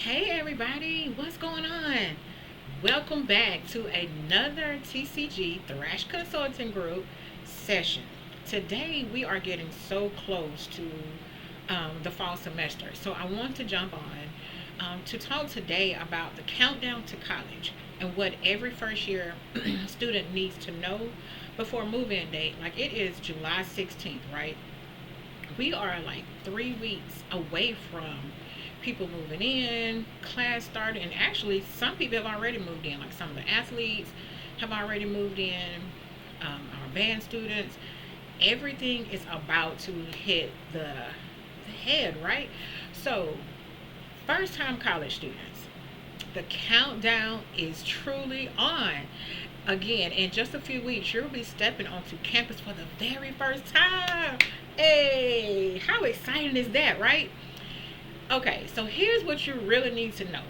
Hey everybody, what's going on? Welcome back to another TCG Thrash Consulting Group session. Today we are getting so close to the fall semester, so I want to jump on to talk today about the countdown to college and what every first year student needs to know before move-in date. Like it is July 16th, right? We are like 3 weeks away from people moving in, class starting, and actually some people have already moved in. Like some of the athletes have already moved in, our band students. Everything is about to hit the head, right? So, first time college students, the countdown is truly on. Again, in just a few weeks, you'll be stepping onto campus for the very first time. Hey, how exciting is that, right? Okay, so here's what you really need to know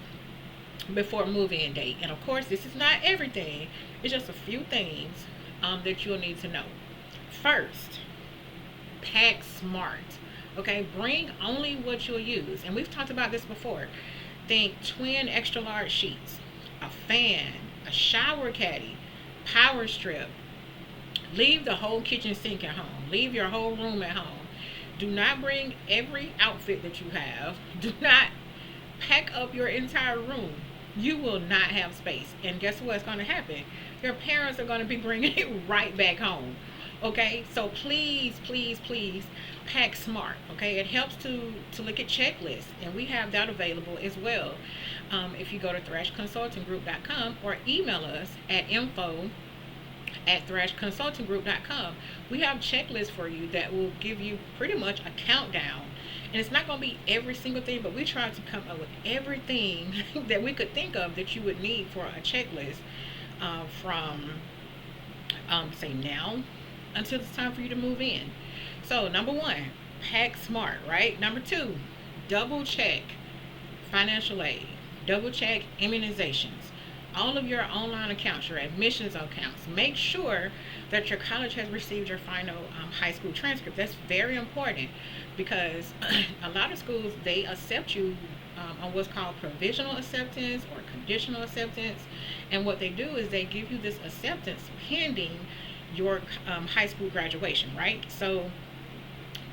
before move-in date. And of course, this is not everything. It's just a few things that you'll need to know. First, pack smart. Okay, bring only what you'll use. And we've talked about this before. Think twin extra large sheets, a fan, a shower caddy, power strip. Leave the whole kitchen sink at home. Leave your whole room at home. Do not bring every outfit that you have. Do not pack up your entire room. You will not have space. And guess what's going to happen? Your parents are going to be bringing it right back home. Okay, so please, please, please pack smart. Okay, it helps to look at checklists, and we have that available as well. If you go to thrashconsultinggroup.com or email us at info@thrashconsultinggroup.com. We have checklists for you that will give you pretty much a countdown. And it's not going to be every single thing, but we try to come up with everything that we could think of that you would need for a checklist from, say, now until it's time for you to move in. So, number one, pack smart, right? Number two, double check financial aid, double check immunizations, all of your online accounts, your admissions accounts. Make sure that your college has received your final high school transcript. That's very important because a lot of schools they accept you on what's called provisional acceptance or conditional acceptance, and what they do is they give you this acceptance pending your high school graduation, right? So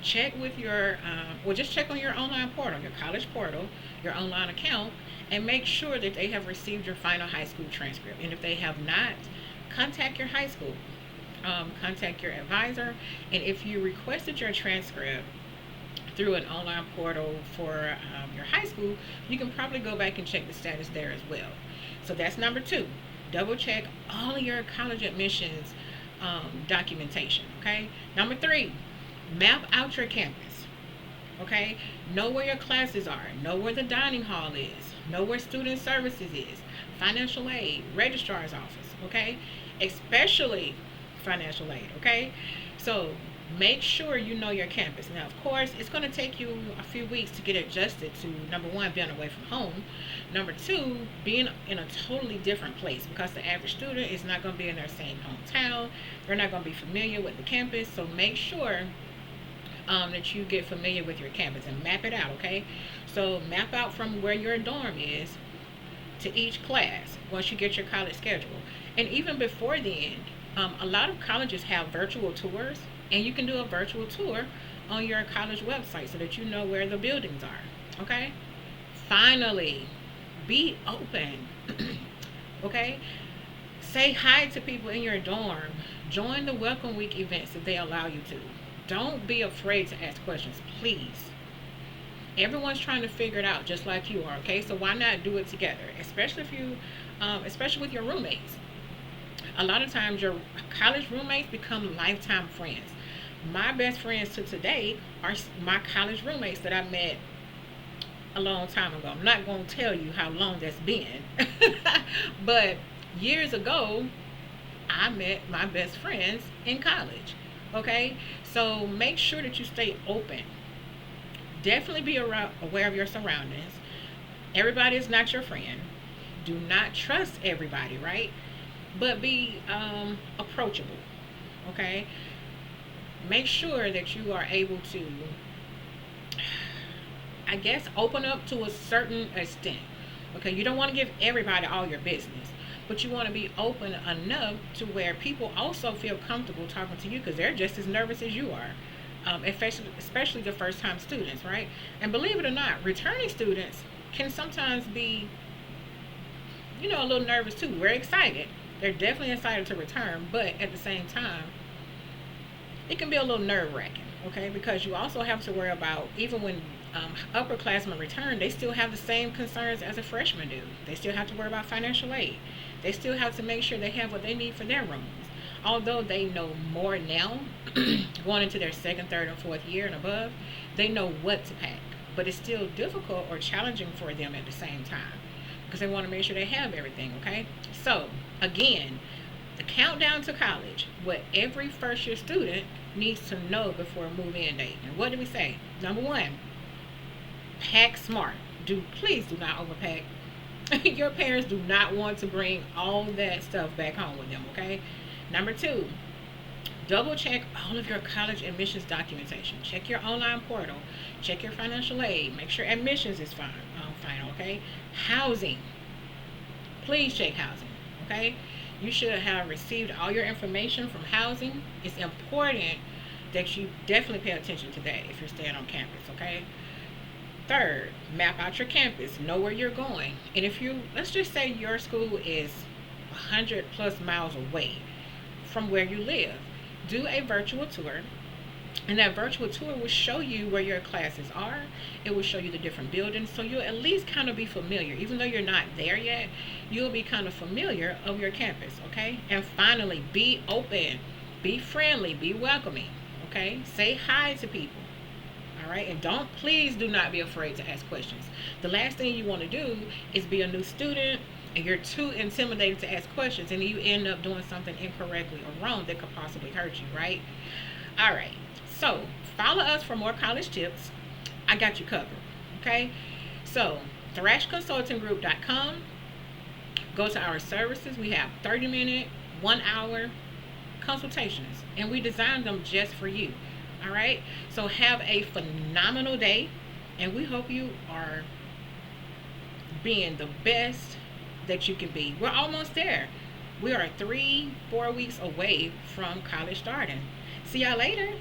check with your well, just check on your online portal, your college portal, your online account, and make sure that they have received your final high school transcript. And if they have not, contact your high school, contact your advisor. And if you requested your transcript through an online portal for your high school, you can probably go back and check the status there as well. So that's number two. Double check all of your college admissions documentation. Okay. Number three, map out your campus. Okay. Know where your classes are. Know where the dining hall is. Know where student services is. Financial aid, registrar's office. Okay. Especially financial aid. Okay. So make sure you know your campus. Now, of course, it's going to take you a few weeks to get adjusted to, number one, being away from home. Number two, being in a totally different place because the average student is not going to be in their same hometown. They're not going to be familiar with the campus. So make sure that you get familiar with your campus and map it out, okay? So map out from where your dorm is to each class once you get your college schedule. And even before then, a lot of colleges have virtual tours, and you can do a virtual tour on your college website so that you know where the buildings are, okay? Finally, be open, okay? Say hi to people in your dorm. Join the welcome week events if they allow you to. Don't be afraid to ask questions, please. Everyone's trying to figure it out just like you are, okay? So why not do it together? Especially with your roommates. A lot of times your college roommates become lifetime friends. My best friends to today are my college roommates that I met a long time ago. I'm not going to tell you how long that's been, but years ago, I met my best friends in college. Okay, so make sure that you stay open. Definitely be aware of your surroundings. Everybody is not your friend. Do not trust everybody, right? But be approachable. Okay, make sure that you are able to I guess, open up to a certain extent. Okay, you don't want to give everybody all your business, but you want to be open enough to where people also feel comfortable talking to you because they're just as nervous as you are. Especially the first time students, right? And believe it or not, returning students can sometimes be, a little nervous too. We're excited. They're definitely excited to return, but at the same time, it can be a little nerve wracking, okay? Because you also have to worry about, even when upperclassmen return, they still have the same concerns as a freshman do. They still have to worry about financial aid. They still have to make sure they have what they need for their rooms. Although they know more now, going into their second, third, and fourth year and above, they know what to pack. But it's still difficult or challenging for them at the same time because they want to make sure they have everything, okay? So, again, the countdown to college, what every first year student needs to know before a move in date. And what did we say? Number one, pack smart. Please do not overpack. Your parents do not want to bring all that stuff back home with them, okay? Number two, double check all of your college admissions documentation. Check your online portal. Check your financial aid. Make sure admissions is fine, okay? Housing. Please check housing, okay? You should have received all your information from housing. It's important that you definitely pay attention to that if you're staying on campus, okay? Third, map out your campus. Know where you're going. And if let's just say your school is 100 plus miles away from where you live, do a virtual tour. And that virtual tour will show you where your classes are. It will show you the different buildings. So you'll at least kind of be familiar. Even though you're not there yet, you'll be kind of familiar of your campus, okay? And finally, be open. Be friendly. Be welcoming, okay? Say hi to people, all right? And please do not be afraid to ask questions. The last thing you want to do is be a new student and you're too intimidated to ask questions and you end up doing something incorrectly or wrong that could possibly hurt you, right? All right. So, follow us for more college tips. I got you covered, okay? So, thrashconsultinggroup.com. Go to our services. We have 30-minute, 1-hour consultations, and we designed them just for you, all right? So, have a phenomenal day, and we hope you are being the best that you can be. We're almost there. We are 3-4 weeks away from college starting. See y'all later.